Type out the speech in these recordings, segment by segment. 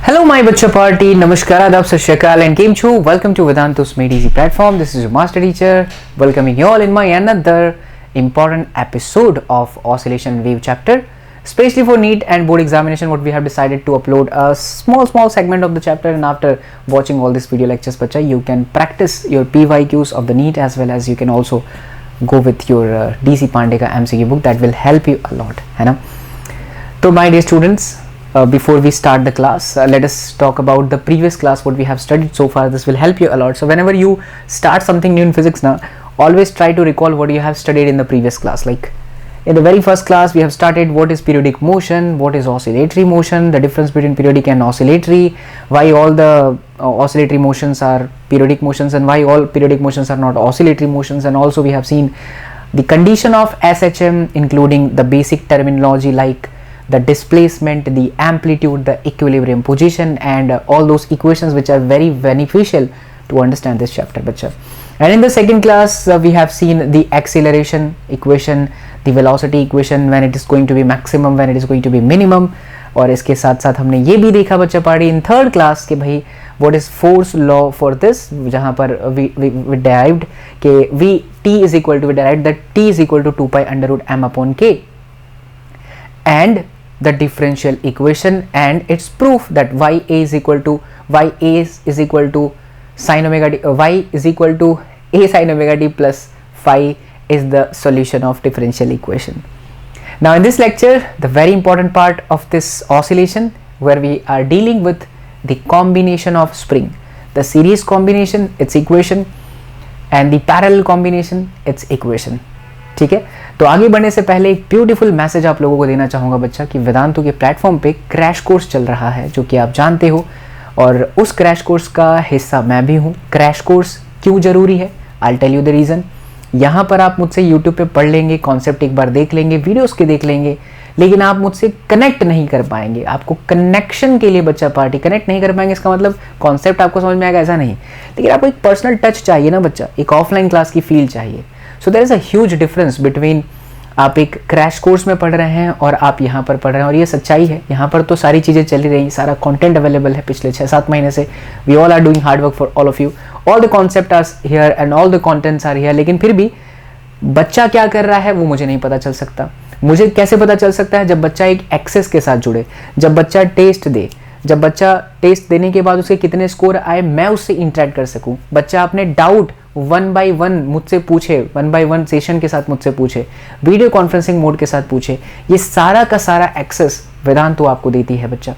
Hello my बच्चों party, नमस्कार, आदाब, सत श्री अकाल and केम छू. Welcome to Vedantus Made Easy platform. This is your master teacher welcoming you all in my another important episode of Oscillation Wave chapter. Especially for NEET and board examination, what we have decided to upload a small segment of the chapter, and after watching all these video lectures, bacha, you can practice your PYQs of the NEET as well as you can also go with your DC Pandey ka MCQ book. That will help you a lot, है ना. तो my dear students, before we start the class, let us talk about the previous class, what we have studied so far. This will help you a lot. So whenever you start something new in physics now, always try to recall what you have studied in the previous class. Like in the very first class, we have started what is periodic motion, what is oscillatory motion, the difference between periodic and oscillatory, why all the oscillatory motions are periodic motions and why all periodic motions are not oscillatory motions. And also we have seen the condition of SHM, including the basic terminology like the displacement, the amplitude, the equilibrium position, and all those equations which are very beneficial to understand this chapter, bacha. And in the second class, we have seen the acceleration equation, the velocity equation, when it is going to be maximum, when it is going to be minimum. और इसके साथ साथ हमने ये भी देखा बच्चा party in third class कि भाई what is force law for this, जहाँ पर we derived कि T is equal to, we derived that T is equal to 2 pi under root m upon k, and the differential equation and its proof that y is equal to sin omega t, y is equal to a sin omega t plus phi is the solution of differential equation. Now in this lecture, the very important part of this oscillation, where we are dealing with the combination of spring, the series combination, its equation, and the parallel combination, its equation. ठीक है, तो आगे बढ़ने से पहले एक beautiful message आप लोगों को देना चाहूँगा बच्चा कि वेदांतु के प्लेटफॉर्म पे क्रैश कोर्स चल रहा है, जो कि आप जानते हो, और उस क्रैश कोर्स का हिस्सा मैं भी हूँ. क्रैश कोर्स क्यों ज़रूरी है, I tell you the reason. यहाँ पर आप मुझसे यूट्यूब पे पढ़ लेंगे, कॉन्सेप्ट एक बार देख लेंगे, वीडियोस के देख लेंगे, लेकिन आप मुझसे कनेक्ट नहीं कर पाएंगे. आपको कनेक्शन के लिए बच्चा पार्टी कनेक्ट नहीं कर पाएंगे, इसका मतलब कॉन्सेप्ट आपको समझ में आएगा ऐसा नहीं, लेकिन आपको एक पर्सनल टच चाहिए ना बच्चा, एक ऑफलाइन क्लास की फील चाहिए. So there is a huge difference between आप एक क्रैश कोर्स में पढ़ रहे हैं और आप यहाँ पर पढ़ रहे हैं, और ये सच्चाई है. यहाँ पर तो सारी चीज़ें चली रही, सारा कंटेंट अवेलेबल है पिछले 6-7 महीने से. We all are doing hard work for all of you, all the concept are here and all the contents are here. लेकिन फिर भी बच्चा क्या कर रहा है वो मुझे नहीं पता चल सकता. मुझे कैसे पता चल सकता है? जब बच्चा एक एक्सेस के साथ जुड़े, जब बच्चा टेस्ट दे, जब बच्चा टेस्ट देने के बाद उसके कितने स्कोर आए मैं उससे इंटरेक्ट कर सकूं. बच्चा अपने डाउट 1 by 1 मुझसे पूछे, 1 by 1 सेशन के साथ मुझसे पूछे, वीडियो कॉन्फ्रेंसिंग मोड के साथ पूछे, ये सारा का सारा एक्सेस वेदांतु आपको देती है बच्चा.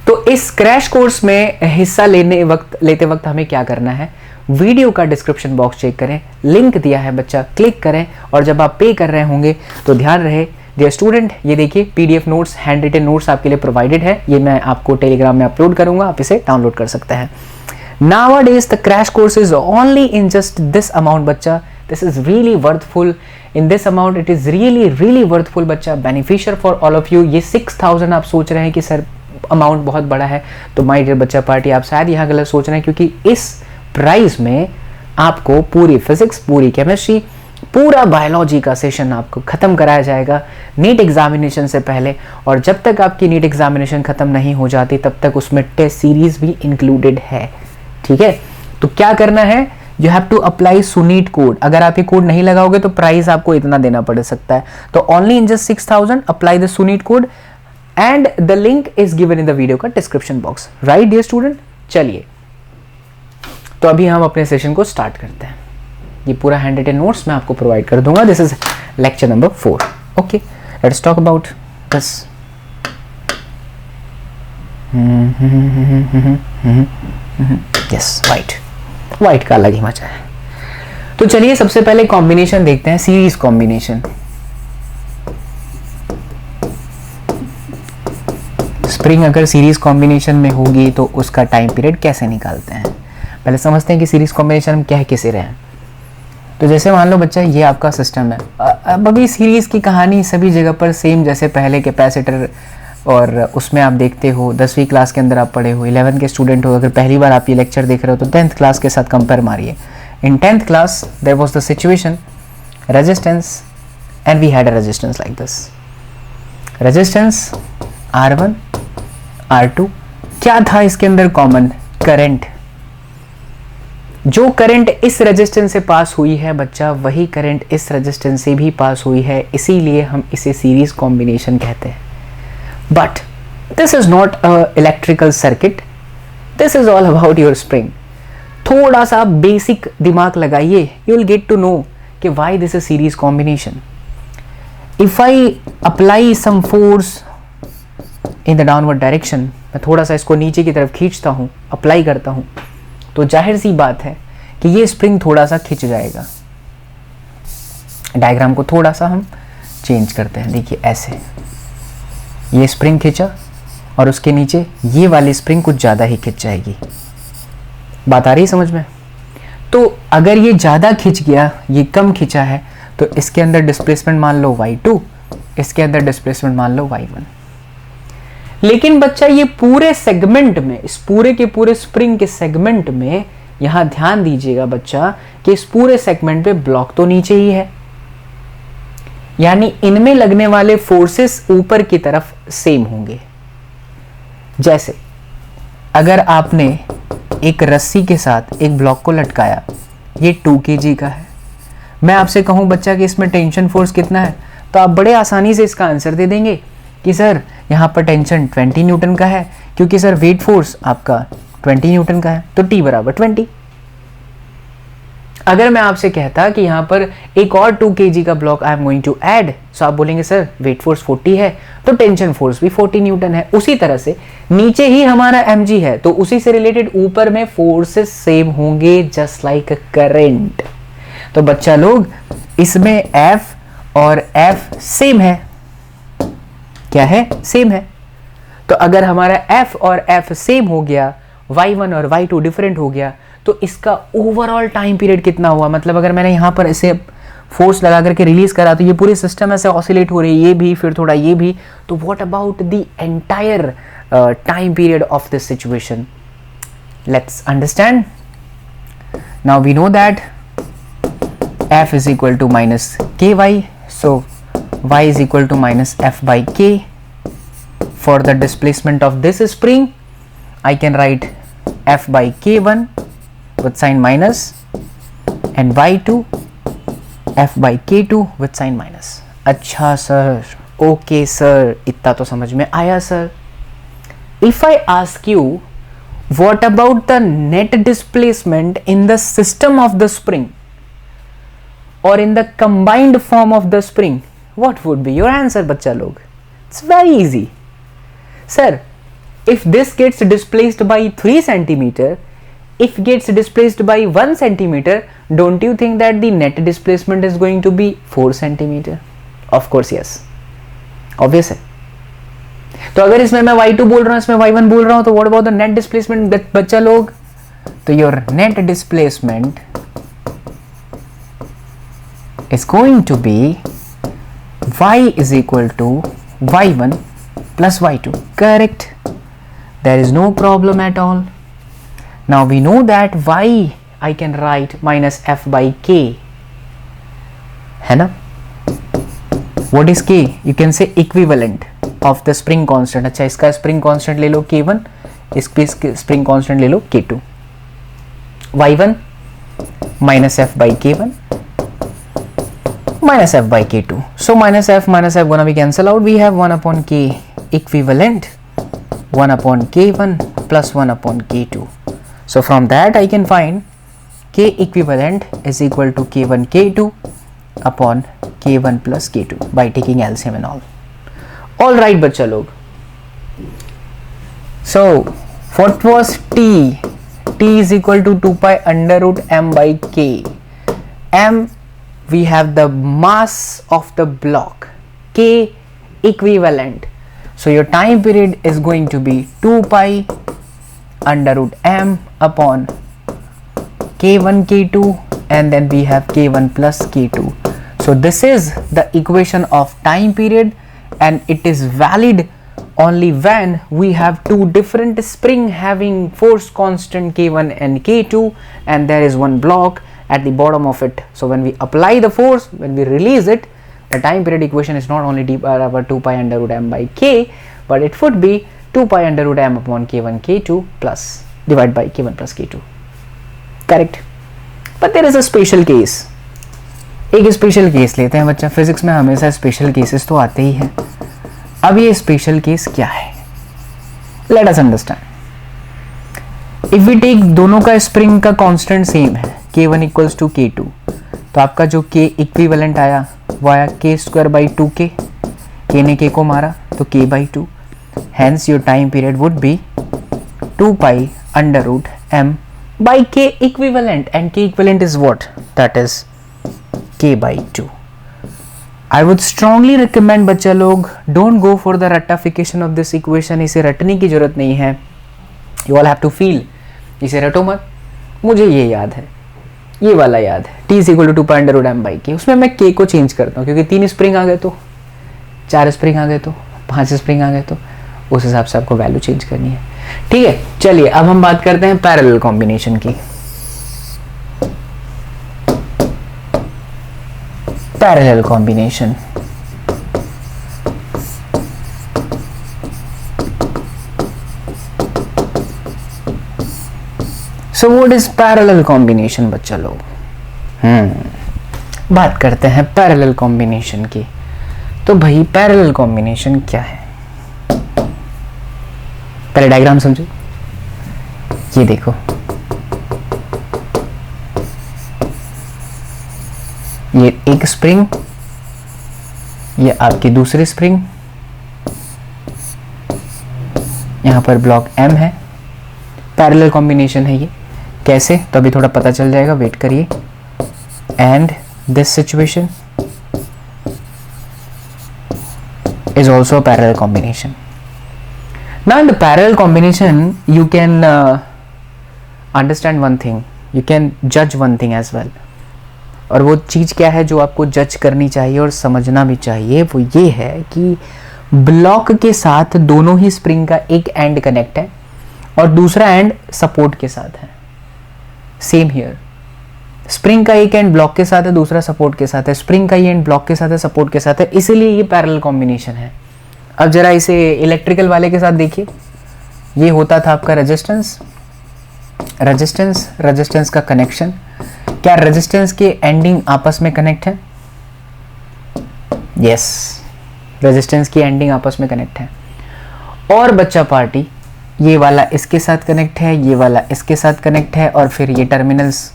तो इस क्रैश कोर्स में हिस्सा लेते वक्त हमें क्या करना है? वीडियो का डिस्क्रिप्शन बॉक्स चेक करें, लिंक दिया है बच्चा, क्लिक करें, और जब आप पे कर रहे होंगे तो ध्यान रहे डियर स्टूडेंट, ये देखिए PDF notes, hand written notes आपके लिए प्रोवाइडेड है. ये मैं आपको टेलीग्राम में अपलोड करूंगा, आप इसे डाउनलोड कर सकते हैं. Nowadays the crash course is only in just this amount बच्चा. This is really worthful. In this amount it is really worthful बच्चा, beneficial for all of you. ये 6000 आप सोच रहे हैं कि सर अमाउंट बहुत बड़ा है, तो माय डियर बच्चा पार्टी आप शायद यहाँ गलत सोच रहे हैं, क्योंकि इस प्राइस में आपको पूरी फिजिक्स, पूरी केमिस्ट्री, पूरा बायोलॉजी का सेशन आपको खत्म कराया जाएगा नीट एग्जामिनेशन से पहले. और जब तक आपकी नीट एग्जामिनेशन खत्म नहीं हो जाती तब तक उसमें टेस्ट सीरीज भी इंक्लूडेड है. ठीक है, तो क्या करना है? You have to apply Suneet code. अगर आप ये कोड नहीं लगाओगे तो प्राइस आपको इतना देना पड़ सकता है. तो only in just 6000 apply the Suneet code and the link is given in the video का description box. Right dear student, चलिए तो अभी हम अपने सेशन को स्टार्ट करते हैं. ये पूरा हैंड रिटन नोट्स मैं आपको प्रोवाइड कर दूंगा. This is lecture number 4. Okay, let's talk about this. Yes, white का अलग ही मजा है. तो चलिए सबसे पहले कॉम्बिनेशन देखते हैं, सीरीज कॉम्बिनेशन. स्प्रिंग अगर सीरीज कॉम्बिनेशन में होगी तो उसका टाइम पीरियड कैसे निकालते हैं? पहले समझते हैं कि सीरीज कॉम्बिनेशन हम कह किसे रहे हैं. तो जैसे मान लो बच्चा ये आपका सिस्टम है. अब अभी सीरीज की कहानी सभी जगह पर सेम, जैसे पहले कैपेसिटर, और उसमें आप देखते हो 10वीं क्लास के अंदर आप पढ़े हो, 11 के स्टूडेंट हो, अगर पहली बार आप ये लेक्चर देख रहे हो तो 10th क्लास के साथ कंपेयर मारिए. In 10th class there was the situation resistance, and we had a resistance like this. Resistance R1, R2 क्या था इसके अंदर कॉमन? करंट। जो करंट इस रेजिस्टेंस से पास हुई है बच्चा, वही करंट इस रेजिस्टेंस से भी पास हुई है, इसीलिए हम इसे सीरीज कॉम्बिनेशन कहते हैं. But this is not a electrical circuit, this is all about your spring. थोड़ा सा बेसिक दिमाग लगाइए, you will get to know कि why this is series combination. If I apply some force in the downward direction, मैं थोड़ा सा इसको नीचे की तरफ खींचता हूं, अप्लाई करता हूं, तो जाहिर सी बात है कि ये स्प्रिंग थोड़ा सा खिंच जाएगा. डायग्राम को थोड़ा सा हम चेंज करते हैं. देखिए ऐसे ये स्प्रिंग खिंचा और उसके नीचे ये वाली स्प्रिंग कुछ ज़्यादा ही खिंच जाएगी. बात आ रही है समझ में? तो अगर ये ज़्यादा खिंच गया, ये कम खिंचा है, तो इसके अंदर डिस्प्लेसमेंट मान लो y2, इसके अंदर डिस्प्लेसमेंट मान लो y1. लेकिन बच्चा ये पूरे सेगमेंट में, इस पूरे के पूरे स्प्रिंग के सेगमेंट में, यहां ध्यान दीजिएगा बच्चा कि इस पूरे सेगमेंट पे ब्लॉक तो नीचे ही है, यानी इनमें लगने वाले फोर्सेस ऊपर की तरफ सेम होंगे. जैसे अगर आपने एक रस्सी के साथ एक ब्लॉक को लटकाया, ये 2 kg का है, मैं आपसे कहूं बच्चा कि इसमें टेंशन फोर्स कितना है, तो आप बड़े आसानी से इसका आंसर दे देंगे कि सर यहाँ पर टेंशन 20 न्यूटन का है, क्योंकि सर वेट फोर्स आपका 20 न्यूटन का है, तो T बराबर 20. अगर मैं आपसे कहता कि यहाँ पर एक और 2 kg का block I am going to add, so आप बोलेंगे सर वेट फोर्स 40 है, तो टेंशन फोर्स भी 40 न्यूटन है. उसी तरह से नीचे ही हमारा mg है, तो उसी से रिलेटेड ऊपर में फोर्सेस सेम होंगे, जस्ट लाइक करंट. तो बच्चा लोग इसमें F और F सेम है. क्या है? सेम है. तो अगर हमारा F और F सेम हो गया, y1 और y2 डिफरेंट हो गया, तो इसका ओवरऑल टाइम पीरियड कितना हुआ? मतलब अगर मैंने यहाँ पर इसे फोर्स लगा करके रिलीज करा, तो ये पूरी सिस्टम ऐसे ऑसिलेट हो रही है, ये भी फिर थोड़ा ये भी, तो what about the entire time period of this situation? Let's understand. Now we know that F is equal to minus ky, so y is equal to minus F by k. For the displacement of this spring, I can write F by k1 with sign minus and y2 F by k2 with sign minus. अच्छा sir, okay sir, इतना तो समझ में आया sir. If I ask you what about the net displacement in the system of the spring or in the combined form of the spring, what would be your answer बच्चा लोग? It's very easy. Sir, if this gets displaced by 3 centimeter, if gets displaced by 1 centimeter, don't you think that the net displacement is going to be 4 centimeter? Of course yes. Obvious है. तो अगर इसमें मैं y2 बोल रहा हूँ, इसमें y1 बोल रहा हूँ, तो what about the net displacement बच्चा लोग? तो your net displacement is going to be y is equal to y1 plus y2. Correct. There is no problem at all. Now we know that y I can write minus f by k, है ना? What is k? You can say equivalent of the spring constant. अच्छा, इसका spring constant ले लो k1, इसकी spring constant ले लो k2. y1 minus f by k1 minus f by k2. So minus f gonna be cancel out. We have 1 upon k equivalent, 1 upon k1 plus 1 upon k2. So from that I can find k equivalent is equal to k1 k2 upon k1 plus k2 by taking LCM and all. All right बच्चा लोग. So what was t? T is equal to 2 pi under root m by k. M, we have the mass of the block, k equivalent, so your time period is going to be 2 pi under root m upon k1 k2, and then we have k1 plus k2. So this is the equation of time period, and it is valid only when we have two different spring having force constant k1 and k2, and there is one block at the bottom of it. So when we apply the force, when we release it, the time period equation is not only d barabar 2 pi under root m by k, but it would be 2 2 pi under root m upon k1 k2 plus divide by k1 plus k2. Correct. But there is a special case. एक special case लेते हैं बच्चा. Physics में हमेशा special cases तो आते ही हैं. अब ये स्पेशल केस क्या है? Let us understand. If we take दोनों का स्प्रिंग का कांस्टेंट सेम है, k1 इक्वल्स टू k2, तो आपका जो k इक्विवेलेंट आया वो आया k square by 2k. k ने k को मारा तो k by 2. Hence your time period would be 2 pi under root m by k equivalent. And k equivalent is what? That is k by 2. I would strongly recommend बच्चा लोग don't go for the रट्टाफिकेशन of this equation. इसे रटने की जरूरत नहीं है. You all have to feel. इसे रटो मत. मुझे ये याद है, ये वाला याद है, t is equal to 2 pi under root m by k. उसमें मैं k को चेंज करता हूँ क्योंकि 3 स्प्रिंग आ गए तो, 4 स्प्रिंग आ गए तो, 5 स्प्रिंग आ गए तो उस हिसाब से आपको वैल्यू चेंज करनी है. ठीक है, चलिए अब हम बात करते हैं पैरेलल कॉम्बिनेशन की. Parallel combination. So what is parallel combination बच्चा लोग? बात करते हैं पैरेलल कॉम्बिनेशन की. तो भाई पैरेलल कॉम्बिनेशन क्या है? पहले डायग्राम समझो. ये देखो, ये एक स्प्रिंग, ये आपकी दूसरी स्प्रिंग, यहां पर ब्लॉक M है. पैरेलल कॉम्बिनेशन है ये. कैसे? तो अभी थोड़ा पता चल जाएगा, वेट करिए. And this situation is also a parallel combination. Now in the parallel combination you can understand one thing, you can judge one thing as well. और वो चीज़ क्या है जो आपको जज करनी चाहिए और समझना भी चाहिए? वो ये है कि ब्लॉक के साथ दोनों ही स्प्रिंग का एक एंड कनेक्ट है और दूसरा एंड सपोर्ट के साथ है. सेम हियर, स्प्रिंग का एक एंड ब्लॉक के साथ है, दूसरा सपोर्ट के साथ है. स्प्रिंग का ये एंड ब्लॉक के साथ है, सपोर्ट के साथ है, इसीलिए ये पैरेलल कॉम्बिनेशन है. अब जरा इसे इलेक्ट्रिकल वाले के साथ देखिए. ये होता था आपका रेजिस्टेंस, रेजिस्टेंस, रेजिस्टेंस का कनेक्शन. क्या रेजिस्टेंस के एंडिंग आपस में कनेक्ट है? यस, रेजिस्टेंस की एंडिंग आपस में कनेक्ट है. और बच्चा पार्टी, ये वाला इसके साथ कनेक्ट है, ये वाला इसके साथ कनेक्ट है, और फिर ये टर्मिनल्स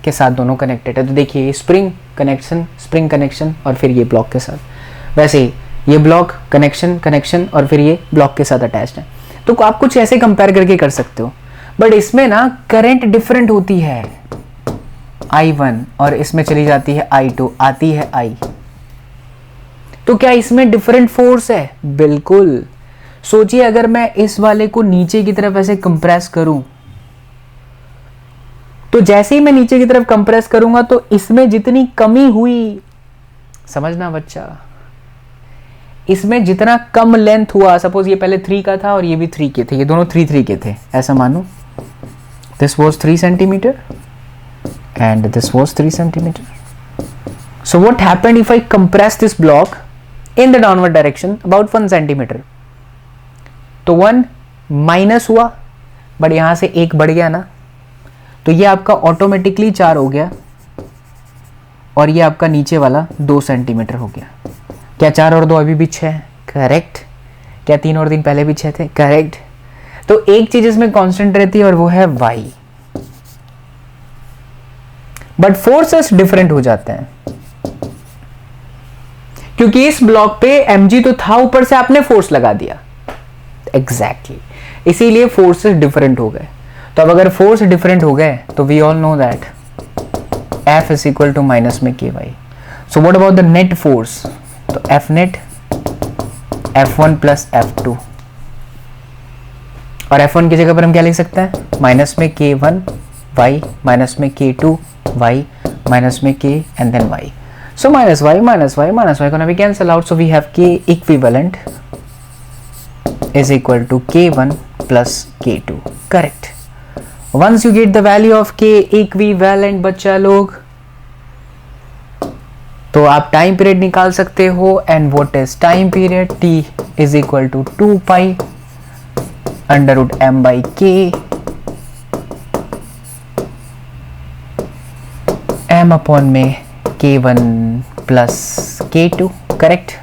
के साथ दोनों कनेक्टेड है. तो देखिए स्प्रिंग कनेक्शन, स्प्रिंग कनेक्शन, और फिर ये ब्लॉक के साथ. वैसे ही ये ब्लॉक कनेक्शन, कनेक्शन, और फिर ये ब्लॉक के साथ अटैच्ड है. तो आप कुछ ऐसे कंपेयर करके कर सकते हो. बट इसमें ना करंट डिफरेंट होती है. I1 और इसमें चली जाती है I2, आती है I. तो क्या इसमें डिफरेंट फोर्स है? बिल्कुल. सोचिए अगर मैं इस वाले को नीचे की तरफ ऐसे कंप्रेस करूं, तो जैसे ही मैं नीचे की तरफ कंप्रेस करूंगा तो इसमें जितनी कमी हुई, समझना बच्चा, इसमें जितना कम लेंथ हुआ, सपोज ये पहले 3 का था और ये भी 3 के थे, ये दोनों 3 के थे, ऐसा मानो. This was 3 centimetre and this was 3 centimeter. So what happened if I compress this block in the downward direction about 1 centimeter? तो 1 माइनस हुआ, बट यहां से 1 बढ़ गया ना, तो ये आपका ऑटोमेटिकली 4 हो गया और ये आपका नीचे वाला 2 सेंटीमीटर हो गया. क्या 4 और 2 अभी भी 6 है? करेक्ट. क्या 3 और 3 पहले भी 6 थे? करेक्ट. तो एक चीज इसमें कांस्टेंट रहती है और वो है y. बट फोर्सेस डिफरेंट हो जाते हैं क्योंकि इस ब्लॉक पे mg तो था, ऊपर से आपने फोर्स लगा दिया. एग्जैक्टली, इसीलिए फोर्सेस डिफरेंट हो गए. तो अब अगर फोर्स डिफरेंट हो गए तो we all know that F is equal to minus में ky. So what about the net force? तो F net F1 plus F2, और F1 की जगह पर हम क्या लिख सकते हैं? माइनस में K1 y, माइनस में K2 y, minus में k and then y. So minus y gonna be cancel out. So we have k equivalent is equal to k1 plus k2. Correct. Once you get the value of k equivalent बच्चा लोग, तो आप time period निकाल सकते हो. and what is time period? t is equal to 2 pi under root m by k m upon में k1 plus k2, correct?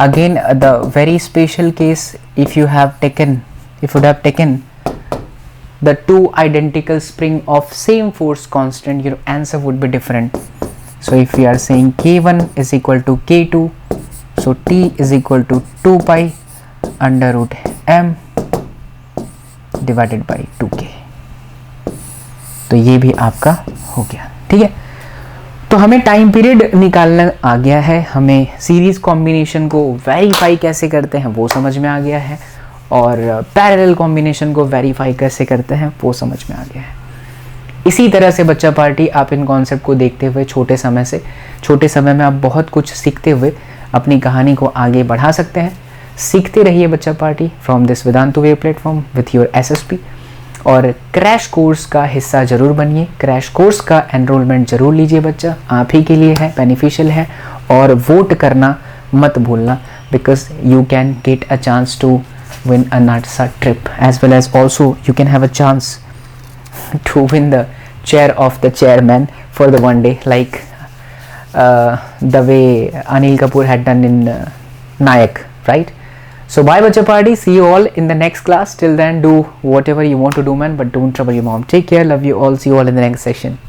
Again the very special case, if you would have taken the two identical spring of same force constant, your answer would be different. So if we are saying k1 is equal to k2, so t is equal to 2 pi under root m divided by 2k. तो ये भी आपका हो गया, ठीक है। तो हमें टाइम पीरियड निकालना आ गया है, हमें सीरीज कॉम्बिनेशन को वेरीफाई कैसे करते हैं वो समझ में आ गया है, और पैरेलल कॉम्बिनेशन को वेरीफाई कैसे करते हैं वो समझ में आ गया है। इसी तरह से बच्चा पार्टी आप इन कॉन्सेप्ट को देखते हुए छोटे समय में आप बहुत कुछ सीखते हुए अपनी कहानी को आगे बढ़ा सकते हैं। सीखते रहिए बच्चा party from this Vedantu way platform with your SSP, और क्रैश कोर्स का हिस्सा जरूर बनिए। क्रैश कोर्स का एनरोलमेंट जरूर लीजिए बच्चा, आप ही के लिए है, बेनिफिशियल है। और वोट करना मत भूलना, because you can get a chance to win a NASA trip, as well as also you can have a chance to win the chair of the chairman for the one day, like the way Anil Kapoor had done in Nayak, right? So bye bacha party, see you all in the next class. Till then, do whatever you want to do, man, but don't trouble your mom. Take care, love you all, see you all in the next session.